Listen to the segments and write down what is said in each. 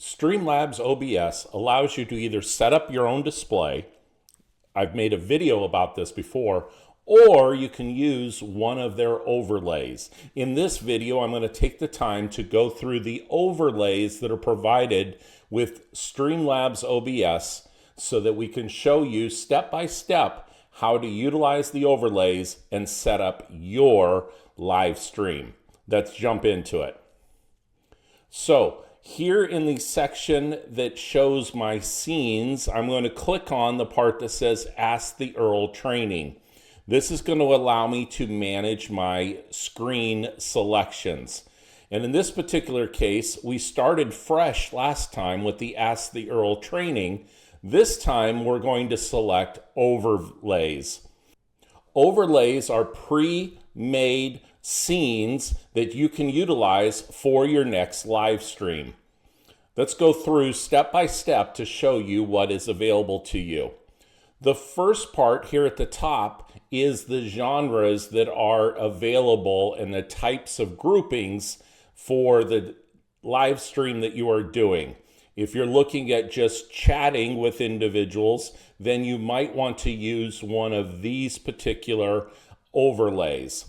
Streamlabs OBS allows you to either set up your own display. I've made a video about this before, or you can use one of their overlays. In this video, I'm going to take the time to go through the overlays that are provided with Streamlabs OBS so that we can show you step by step how to utilize the overlays and set up your live stream. Let's jump into it. So here in the section that shows my scenes, I'm going to click on the part that says Ask the Earl Training. This is going to allow me to manage my screen selections. And in this particular case, we started fresh last time with the Ask the Earl Training. This time we're going to select overlays. Overlays are pre-made scenes that you can utilize for your next live stream. Let's go through step by step to show you what is available to you. The first part here at the top is the genres that are available and the types of groupings for the live stream that you are doing. If you're looking at just chatting with individuals, then you might want to use one of these particular overlays.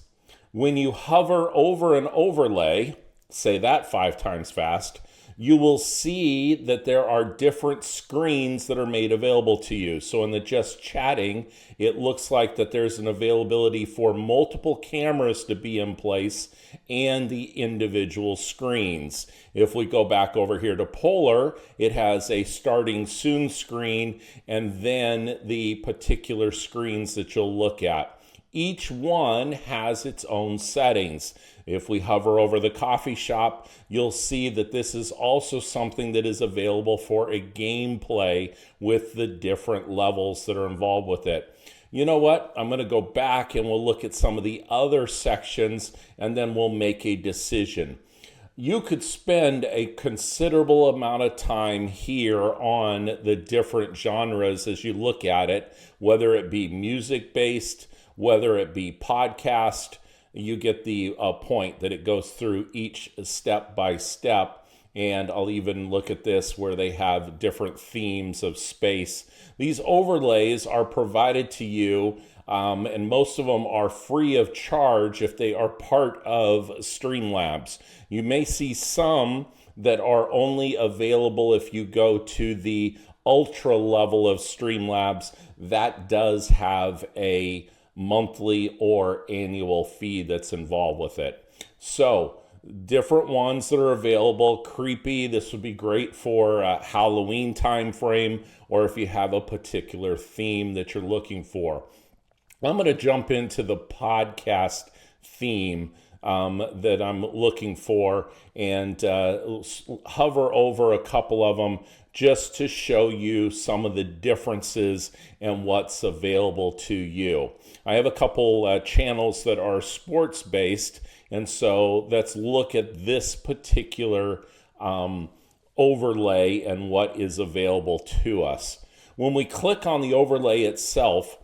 When you hover over an overlay, say that 5 times fast, you will see that there are different screens that are made available to you. So in the just chatting, it looks like that there's an availability for multiple cameras to be in place and the individual screens. If we go back over here to Polar, it has a starting soon screen and then the particular screens that you'll look at. Each one has its own settings. If we hover over the coffee shop, you'll see that this is also something that is available for a gameplay with the different levels that are involved with it. You know what? I'm going to go back and we'll look at some of the other sections and then we'll make a decision. You could spend a considerable amount of time here on the different genres as you look at it, whether it be music-based, whether it be podcast. You get the point that it goes through each step by step. And I'll even look at this where they have different themes of space. These overlays are provided to you, and most of them are free of charge if they are part of Streamlabs. You may see some that are only available if you go to the ultra level of Streamlabs. That does have a monthly or annual fee that's involved with it. So different ones that are available. Creepy, this would be great for a Halloween time frame, or if you have a particular theme that you're looking for. I'm going to jump into the podcast theme that I'm looking for and hover over a couple of them just to show you some of the differences and what's available to you. I have a couple channels that are sports based, and so let's look at this particular overlay and what is available to us. When we click on the overlay itself,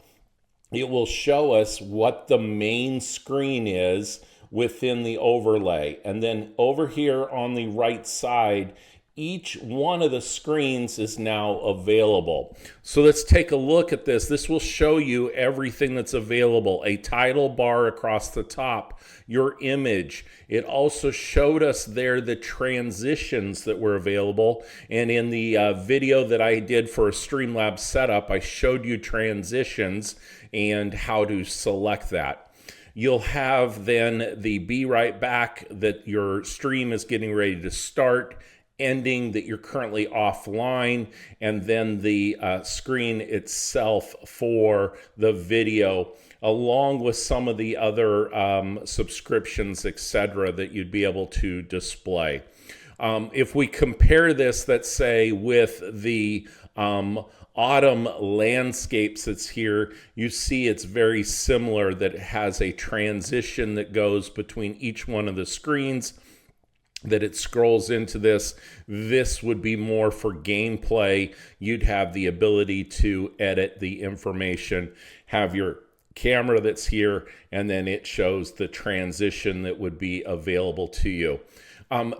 it will show us what the main screen is within the overlay. And then over here on the right side, each one of the screens is now available. So let's take a look at this. This will show you everything that's available. A title bar across the top, your image. It also showed us there the transitions that were available. And in the video that I did for a Streamlabs setup, I showed you transitions and how to select that. You'll have then the be right back that your stream is getting ready to start, ending that you're currently offline, and then the screen itself for the video, along with some of the other subscriptions, etc., that you'd be able to display. If we compare this, let's say, with the autumn landscapes that's here, you see it's very similar, that it has a transition that goes between each one of the screens, that it scrolls into this. This would be more for gameplay. You'd have the ability to edit the information, have your camera that's here, and then it shows the transition that would be available to you.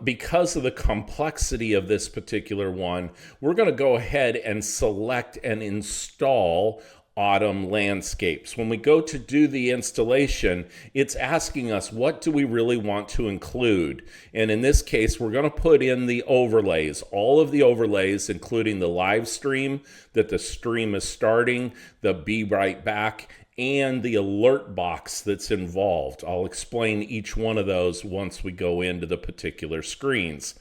Because of the complexity of this particular one, we're going to go ahead and select and install Autumn Landscapes. When we go to do the installation, it's asking us, what do we really want to include? And in this case, we're going to put in the overlays, all of the overlays, including the live stream, that the stream is starting, the be right back, and the alert box that's involved. I'll explain each one of those once we go into the particular screens.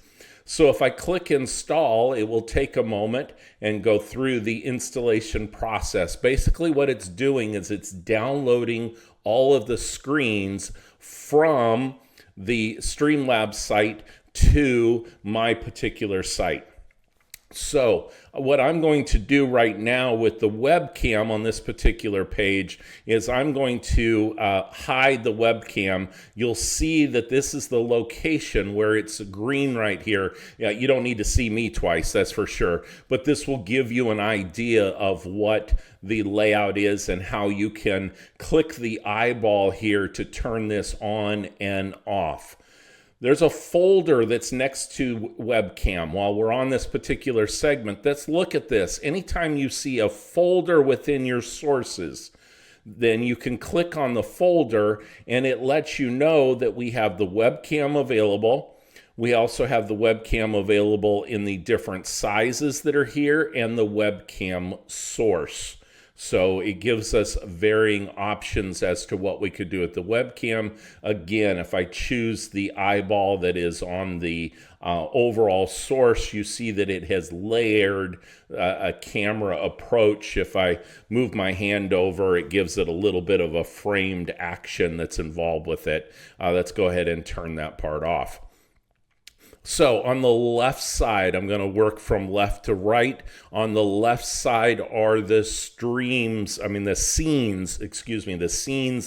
So if I click install, it will take a moment and go through the installation process. Basically what it's doing is it's downloading all of the screens from the Streamlabs site to my particular site. So what I'm going to do right now with the webcam on this particular page is I'm going to hide the webcam. You'll see that this is the location where it's green right here. Yeah, you don't need to see me twice, that's for sure. But this will give you an idea of what the layout is and how you can click the eyeball here to turn this on and off. There's a folder that's next to webcam. While we're on this particular segment, let's look at this. Anytime you see a folder within your sources, then you can click on the folder and it lets you know that we have the webcam available. We also have the webcam available in the different sizes that are here and the webcam source. So it gives us varying options as to what we could do with the webcam. Again, if I choose the eyeball that is on the overall source, you see that it has layered a camera approach. If I move my hand over, it gives it a little bit of a framed action that's involved with it. Let's go ahead and turn that part off. So on the left side, I'm going to work from left to right. On the left side are the scenes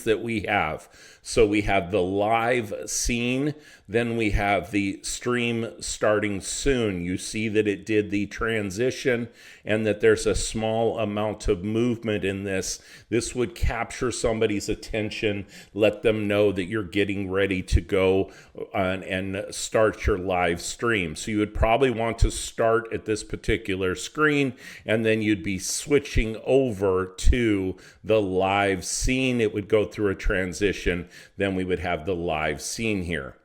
that we have. So we have the live scene, then we have the stream starting soon. You see that it did the transition and that there's a small amount of movement in this. This would capture somebody's attention, let them know that you're getting ready to go and start your live stream. So you would probably want to start at this particular screen and then you'd be switching over to the live scene. It would go through a transition. Then we would have the live scene here.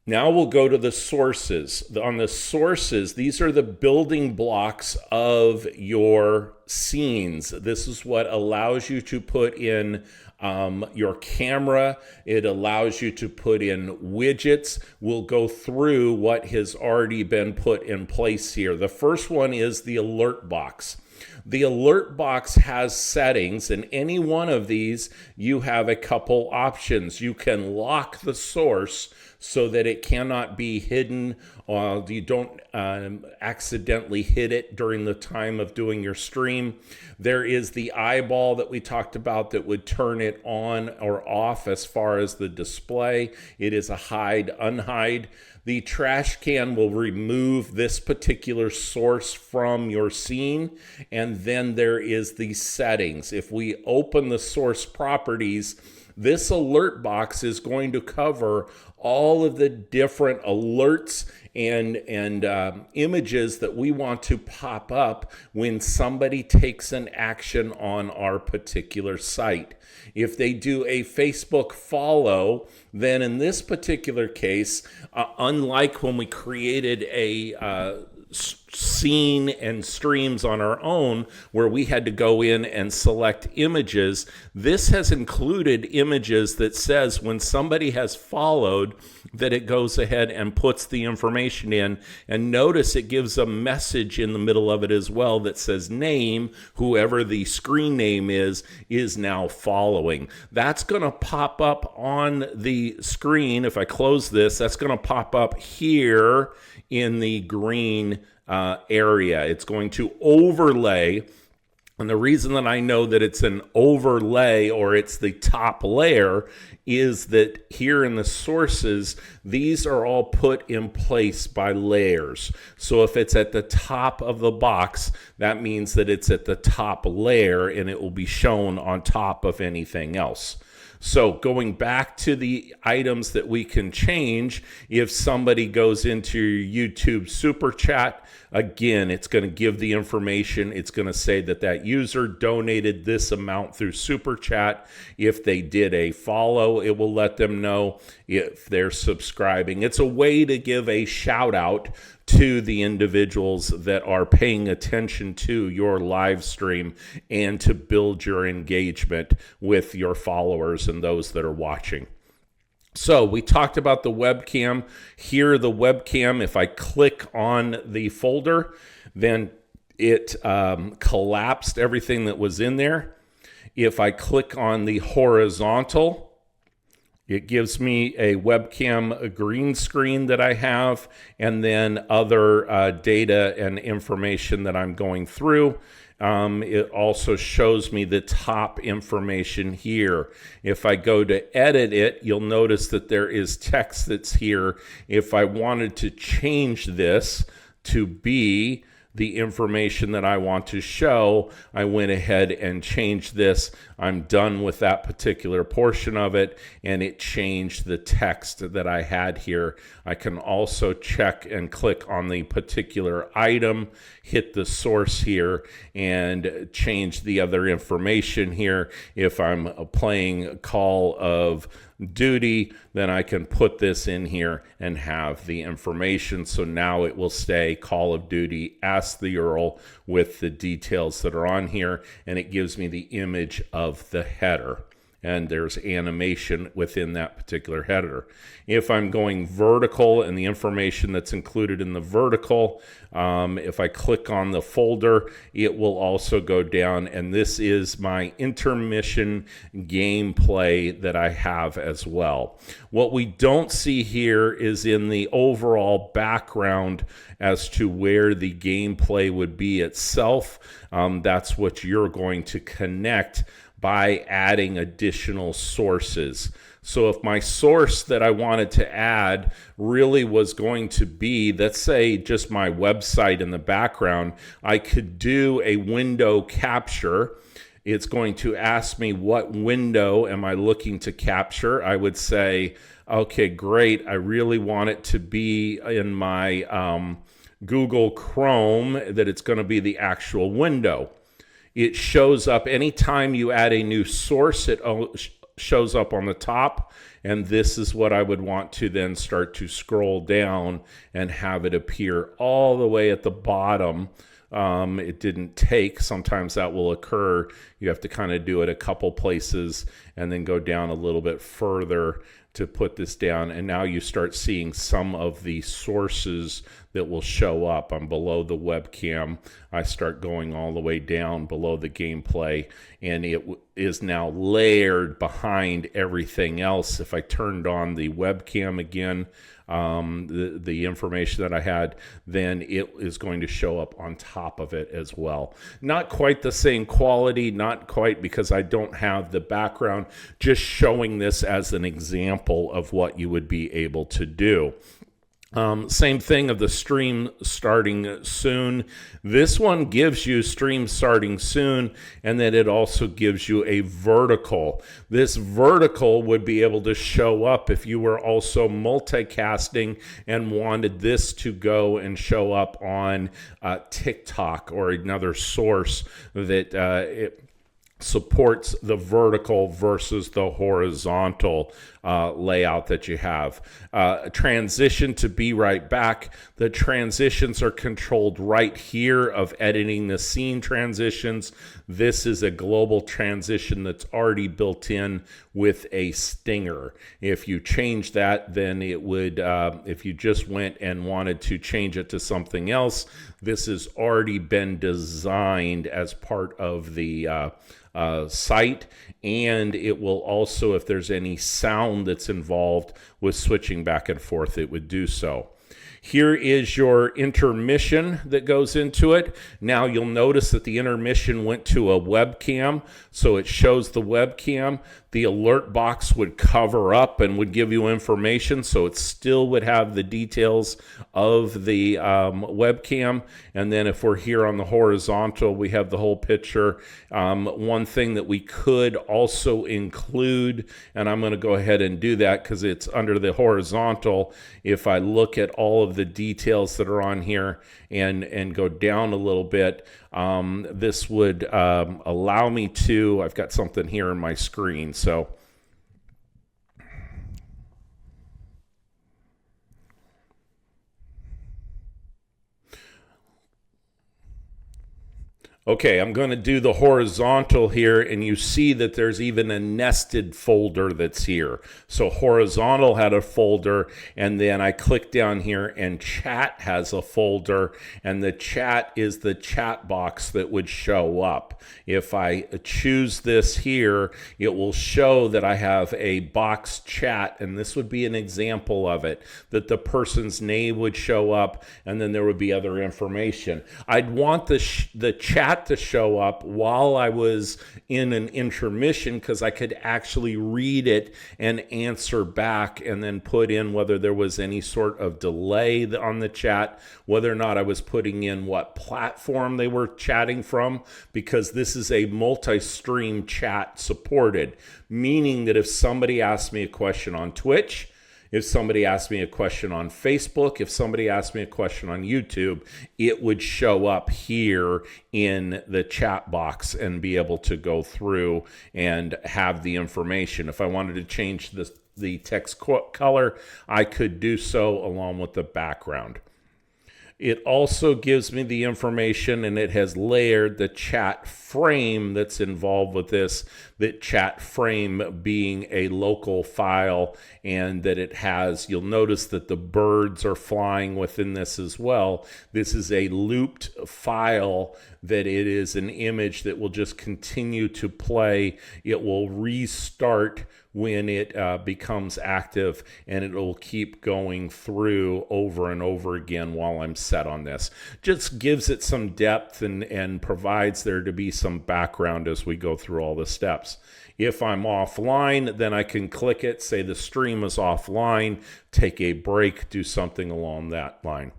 Now we'll go to the sources. On the sources, these are the building blocks of your scenes. This is what allows you to put in your camera. It allows you to put in widgets. We'll go through what has already been put in place here. The first one is the alert box. The alert box has settings, and any one of these, you have a couple options. You can lock the source so that it cannot be hidden, or you don't accidentally hit it during the time of doing your stream. There is the eyeball that we talked about that would turn it on or off as far as the display. It is a hide, unhide. The trash can will remove this particular source from your scene. And then there is the settings. If we open the source properties, this alert box is going to cover all of the different alerts and images that we want to pop up when somebody takes an action on our particular site. If they do a Facebook follow, then in this particular case, unlike when we created a scene and streams on our own where we had to go in and select images, this has included images that says when somebody has followed that it goes ahead and puts the information in, and notice it gives a message in the middle of it as well that says name, whoever the screen name is now following. That's going to pop up on the screen. If I close this, that's going to pop up here in the green area. It's going to overlay. And the reason that I know that it's an overlay or it's the top layer is that here in the sources, these are all put in place by layers. So if it's at the top of the box, that means that it's at the top layer and it will be shown on top of anything else. So going back to the items that we can change, if somebody goes into your YouTube Super Chat, again, it's going to give the information. It's going to say that that user donated this amount through Super Chat. If they did a follow, it will let them know. If they're subscribing, it's a way to give a shout out to the individuals that are paying attention to your live stream and to build your engagement with your followers and those that are watching. So we talked about the webcam. Here, the webcam, if I click on the folder, then it collapsed everything that was in there. If I click on the horizontal, it gives me a webcam green screen that I have, and then other data and information that I'm going through. It also shows me the top information here. If I go to edit it, you'll notice that there is text that's here. If I wanted to change this to be the information that I want to show, I went ahead and changed this. I'm done with that particular portion of it, and it changed the text that I had here. I can also check and click on the particular item, hit the source here, and change the other information here. If I'm playing Call of Duty, then I can put this in here and have the information. So now it will say Call of Duty, Ask the Earl, with the details that are on here, and it gives me the image of the header. And there's animation within that particular header. If I'm going vertical and the information that's included in the vertical, if I click on the folder, it will also go down. And this is my intermission gameplay that I have as well. What we don't see here is in the overall background as to where the gameplay would be itself. That's what you're going to connect by adding additional sources. So if my source that I wanted to add really was going to be, let's say, just my website in the background, I could do a window capture. It's going to ask me what window am I looking to capture. I would say, okay, great. I really want it to be in my Google Chrome, that it's going to be the actual window. It shows up anytime you add a new source, it shows up on the top, and this is what I would want to then start to scroll down and have it appear all the way at the bottom. It didn't take. Sometimes that will occur. You have to kind of do it a couple places and then go down a little bit further to put this down. And now you start seeing some of the sources that will show up. I'm below the webcam. I start going all the way down below the gameplay, and it is now layered behind everything else. If I turned on the webcam again, the information that I had, then it is going to show up on top of it as well. Not quite the same quality, not quite, because I don't have the background, just showing this as an example of what you would be able to do. Same thing of the stream starting soon. This one gives you stream starting soon, and then it also gives you a vertical. This vertical would be able to show up if you were also multicasting and wanted this to go and show up on TikTok or another source that it supports the vertical versus the horizontal layout that you have. Transition to be right back. The transitions are controlled right here of editing the scene transitions. This is a global transition that's already built in with a stinger. If you change that, then it would, if you just went and wanted to change it to something else, this has already been designed as part of the site, and it will also, if there's any sound that's involved with switching back and forth, it would do so. Here is your intermission that goes into it. Now you'll notice that the intermission went to a webcam, so it shows the webcam. The alert box would cover up and would give you information, so it still would have the details of the webcam. And then if we're here on the horizontal, we have the whole picture. One thing that we could also include, and I'm going to go ahead and do that because it's under the horizontal. If I look at all of the details that are on here and go down a little bit, this would allow me to, I've got something here in my screen, so okay, I'm going to do the horizontal here, and you see that there's even a nested folder that's here. So horizontal had a folder, and then I click down here, and chat has a folder, and the chat is the chat box that would show up. If I choose this here, it will show that I have a box chat, and this would be an example of it, that the person's name would show up, and then there would be other information. I'd want the chat to show up while I was in an intermission because I could actually read it and answer back and then put in whether there was any sort of delay on the chat, whether or not I was putting in what platform they were chatting from, because this is a multi-stream chat supported, meaning that if somebody asked me a question on Twitch, if somebody asked me a question on Facebook, if somebody asked me a question on YouTube, it would show up here in the chat box and be able to go through and have the information. If I wanted to change the text color, I could do so along with the background. It also gives me the information, and it has layered the chat frame that's involved with this, that chat frame being a local file, and that it has, you'll notice that the birds are flying within this as well. This is a looped file, that it is an image that will just continue to play. It will restart when it becomes active, and it will keep going through over and over again while I'm set on this. Just gives it some depth and provides there to be some background as we go through all the steps. If I'm offline, then I can click it, say the stream is offline, take a break, do something along that line.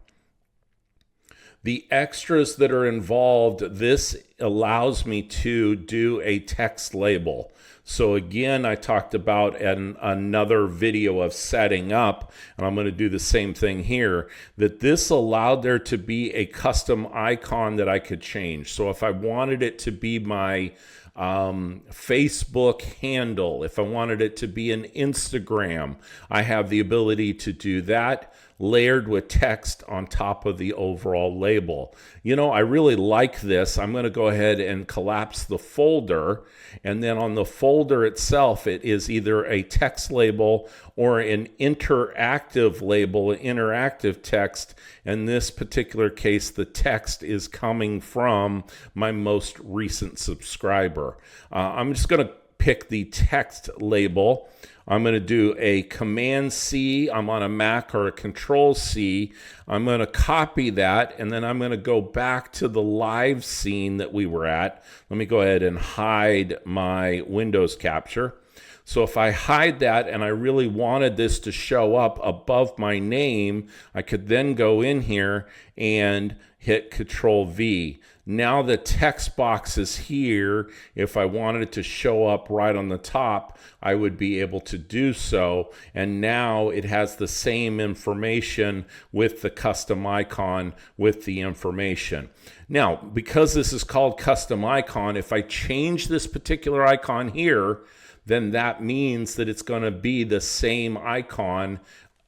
The extras that are involved, this allows me to do a text label. So again, I talked about another video of setting up, and I'm going to do the same thing here, that this allowed there to be a custom icon that I could change. So if I wanted it to be my Facebook handle, if I wanted it to be an Instagram, I have the ability to do that, layered with text on top of the overall label. You know, I really like this. I'm going to go ahead and collapse the folder, and then on the folder itself, it is either a text label or an interactive label, an interactive text. In this particular case, the text is coming from my most recent subscriber. I'm just going to pick the text label. I'm going to do a Command-C. I'm on a Mac, or a Control-C. I'm going to copy that, and then I'm going to go back to the live scene that we were at. Let me go ahead and hide my Windows capture. So if I hide that and I really wanted this to show up above my name, I could then go in here and hit Control-V. Now the text box is here. If I wanted it to show up right on the top, I would be able to do so. And now it has the same information with the custom icon with the information. Now, because this is called custom icon, if I change this particular icon here, then that means that it's going to be the same icon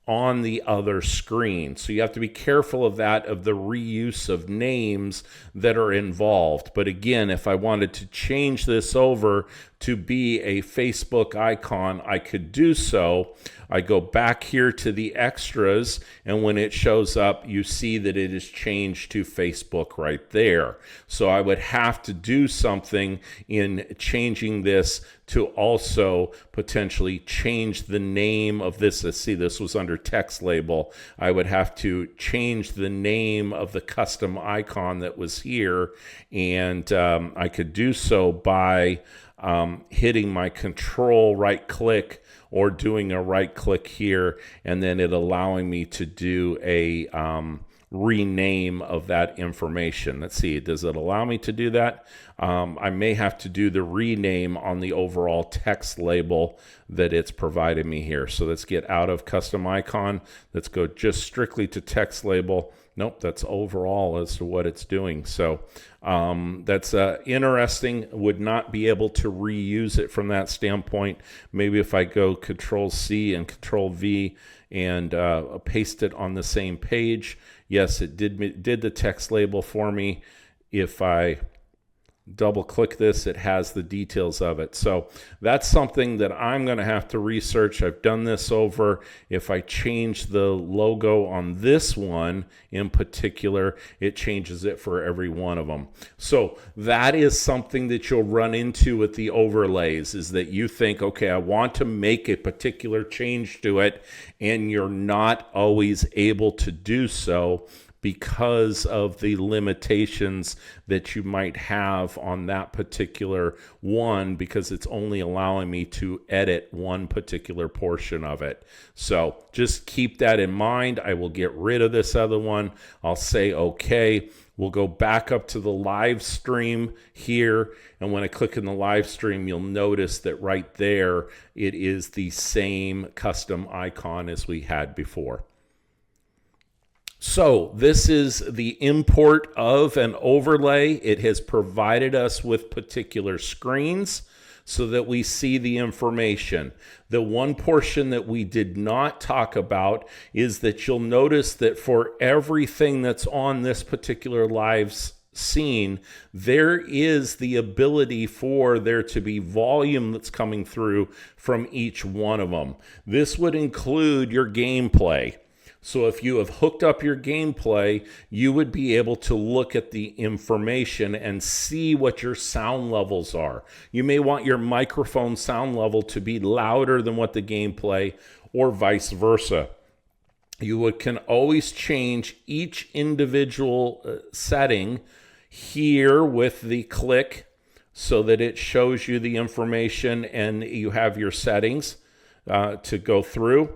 on the other screen. So you have to be careful of that, of the reuse of names that are involved. But again, if I wanted to change this over to be a Facebook icon, I could do so. I go back here to the extras, and when it shows up, you see that it is changed to Facebook right there. So I would have to do something in changing this to also potentially change the name of this. Let's see, this was under text label. I would have to change the name of the custom icon that was here, and I could do so by hitting my control right click or doing a right click here, and then it allowing me to do a rename of that information. Let's see, does it allow me to do that? I may have to do the rename on the overall text label that it's provided me here. So let's get out of custom icon. Let's go just strictly to text label. Nope, that's overall as to what it's doing. So that's interesting. Would not be able to reuse it from that standpoint. Maybe if I go Control C and Control V and paste it on the same page. Yes, it did the text label for me. If I double click this, it has the details of it. So that's something that I'm going to have to research. I've done this over. If I change the logo on this one in particular, it changes it for every one of them. So that is something that you'll run into with the overlays, is that you think, okay, I want to make a particular change to it, and you're not always able to do so because of the limitations that you might have on that particular one, because it's only allowing me to edit one particular portion of it. So just keep that in mind. I will get rid of this other one. I'll say okay. We'll go back up to the live stream here, and when I click in the live stream, you'll notice that right there it is the same custom icon as we had before. So this is the import of an overlay. It has provided us with particular screens so that we see the information. The one portion that we did not talk about is that you'll notice that for everything that's on this particular live scene, there is the ability for there to be volume that's coming through from each one of them. This would include your gameplay. So if you have hooked up your gameplay, you would be able to look at the information and see what your sound levels are. You may want your microphone sound level to be louder than what the gameplay, or vice versa. You can always change each individual setting here with the click so that it shows you the information and you have your settings to go through.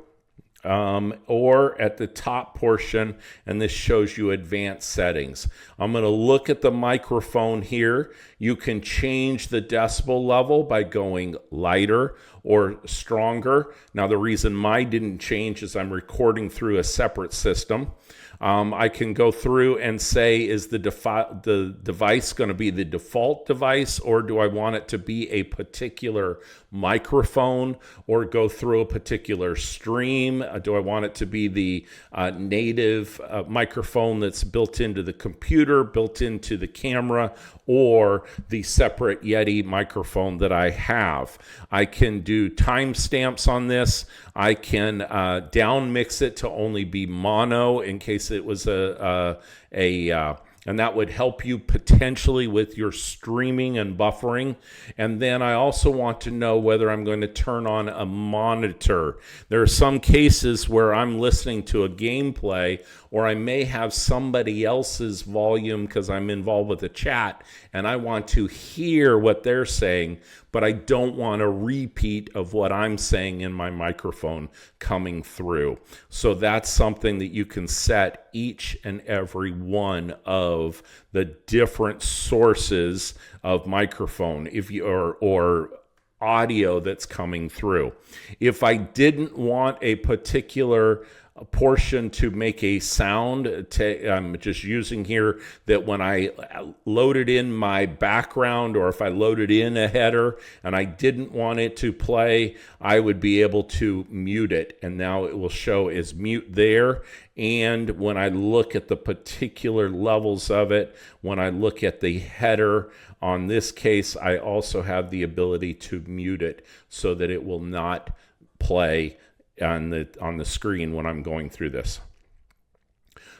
Or at the top portion, and this shows you advanced settings. I'm going to look at the microphone here. You can change the decibel level by going lighter or stronger. Now, the reason mine didn't change is I'm recording through a separate system. I can go through and say, is the device going to be the default device, or do I want it to be a particular microphone, or go through a particular stream? Do I want it to be the native microphone that's built into the computer, built into the camera, or the separate Yeti microphone that I have? I can do timestamps on this. I can down mix it to only be mono in case it was and that would help you potentially with your streaming and buffering. And then I also want to know whether I'm going to turn on a monitor. There are some cases where I'm listening to a gameplay, or I may have somebody else's volume because I'm involved with a chat and I want to hear what they're saying, but I don't want a repeat of what I'm saying in my microphone coming through. So that's something that you can set each and every one of the different sources of microphone or audio that's coming through. If I didn't want a particular portion to make a sound, I'm just using here that when I loaded in my background, or if I loaded in a header and I didn't want it to play, I would be able to mute it, and now it will show as mute there. And when I look at the particular levels of it, when I look at the header on this case, I also have the ability to mute it so that it will not play on the screen when I'm going through this.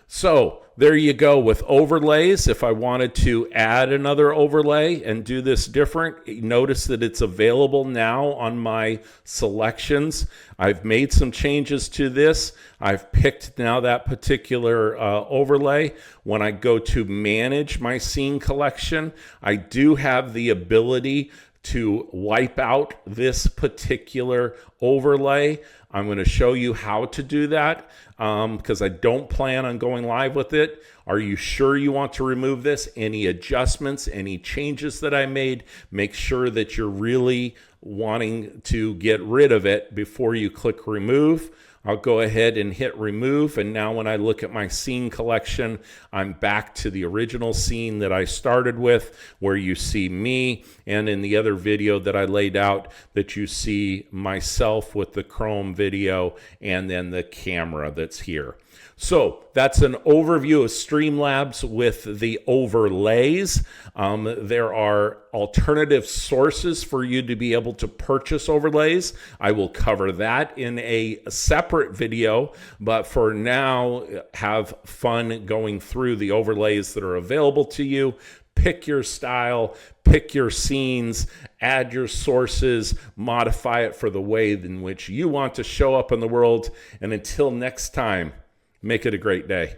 So there you go with overlays. If I wanted to add another overlay and do this different, notice that it's available now on my selections. I've made some changes to this. I've picked now that particular overlay. When I go to manage my scene collection, I do have the ability to wipe out this particular overlay. I'm going to show you how to do that because I don't plan on going live with it. Are you sure you want to remove this? Any adjustments, any changes that I made, make sure that you're really wanting to get rid of it before you click remove. I'll go ahead and hit remove, and now when I look at my scene collection, I'm back to the original scene that I started with, where you see me, and in the other video that I laid out, that you see myself with the Chrome video and then the camera that's here. So that's an overview of Streamlabs with the overlays. There are alternative sources for you to be able to purchase overlays. I will cover that in a separate video, but for now, have fun going through the overlays that are available to you. Pick your style, pick your scenes, add your sources, modify it for the way in which you want to show up in the world. And until next time, make it a great day.